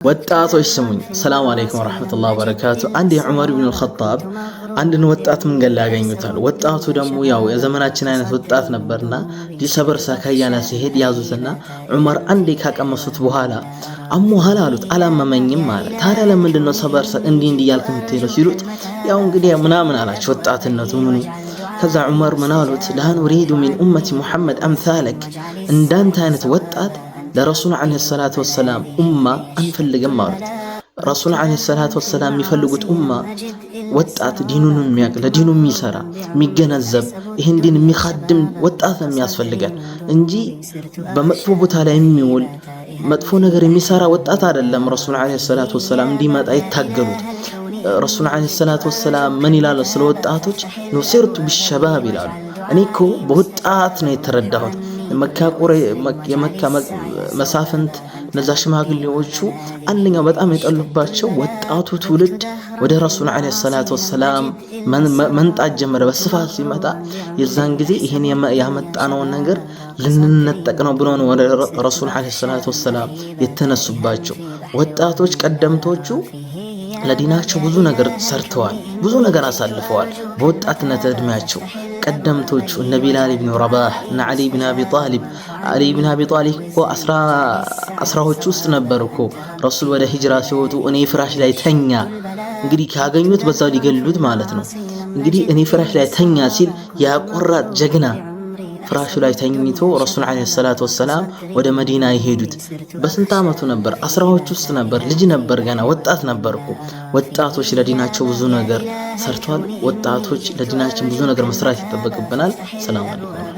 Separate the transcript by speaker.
Speaker 1: ወጣቶች ስሙኝ። ሰላም አለይኩም ወራህመቱላሂ ወበረካቱ። አንድ የዑመር ኢብኑ አልኸጣብ አንድን ወጣት መንገድ ላይ ያገኙታል። ወጣቱ ደግሞ ያው የዘመናችን አይነት ወጣት ነበርና ሊሰበርሳ ከያና ሲሄድ ያዙትና ዑመር አንዴ ካቀመሱት በኋላ አሞሃል አሉት። አላመመኝም አለ። ታዲያ ለምንድን ነው ሰበርሳ እንዲህ እያልክ የምትሄደው ሲሉት ያው እንግዲህ ምናምን አላቸው ወጣትነቱ ምኑ። ከዛ ዑመር ምን አሉት? ላ ኑሪዱ ሚን ኡመቲ ሙሐመድ አምሳለክ፣ እንዳንተ አይነት ወጣት ለረሱል ዓለይሂ ሰላቱ ወሰላም ኡማ አንፈልግም አሉት። ረሱል ዓለይሂ ሰላቱ ወሰላም የሚፈልጉት ኡማ ወጣት ዲኑን የሚያውቅ ለዲኑ የሚሰራ የሚገነዘብ ይህን ዲን የሚኻድም ወጣት የሚያስፈልገን እንጂ በመጥፎ ቦታ ላይ የሚውል መጥፎ ነገር የሚሰራ ወጣት አይደለም። ረሱል ዓለይሂ ሰላቱ ወሰላም እንዲመጣ ይታገሉት። ረሱል ዓለይሂ ሰላቱ ወሰላም ምን ይላሉ ስለ ወጣቶች? ኑሲርቱ ቢሸባብ ይላሉ። እኔ እኮ በወጣት ነው የተረዳሁት። የመካ መሳፍንት እነዛ ሽማግሌዎቹ አንደኛው በጣም የጠሉባቸው ወጣቱ ትውልድ ወደ ረሱል ዓለይሂ ሰላቱ ወሰላም መንጣት ጀመረ። በስፋት ሲመጣ የዛን ጊዜ ይሄን ያመጣነውን ነገር ልንነጠቅ ነው ብሎ ነው ወደ ረሱል ዓለይሂ ሰላቱ ወሰላም የተነሱባቸው። ወጣቶች ቀደምቶቹ ለዲናቸው ብዙ ነገር ሰርተዋል፣ ብዙ ነገር አሳልፈዋል በወጣትነት እድሜያቸው። ቀደምቶቹ እነ ቢላል ኢብኑ ረባህ እና ዓሊ ኢብኑ አቢ ጣሊብ። ዓሊ ኢብኑ አቢ ጣሊብ እኮ አስራዎቹ ውስጥ ነበር እኮ ረሱል ወደ ሂጅራ ሲወጡ እኔ ፍራሽ ላይ ተኛ። እንግዲህ ካገኙት በዛው ሊገሉት ማለት ነው። እንግዲህ እኔ ፍራሽ ላይ ተኛ ሲል ያቆራጥ ጀግና ፍራሹ ላይ ተኝቶ ረሱል ዓለይሂ ሰላቱ ወሰላም ወደ መዲና የሄዱት በስንት ዓመቱ ነበር? አስራዎች ውስጥ ነበር። ልጅ ነበር፣ ገና ወጣት ነበር እኮ። ወጣቶች ለዲናቸው ብዙ ነገር ሰርቷል። ወጣቶች ለዲናችን ብዙ ነገር መስራት ይጠበቅብናል። ሰላም አለይኩም።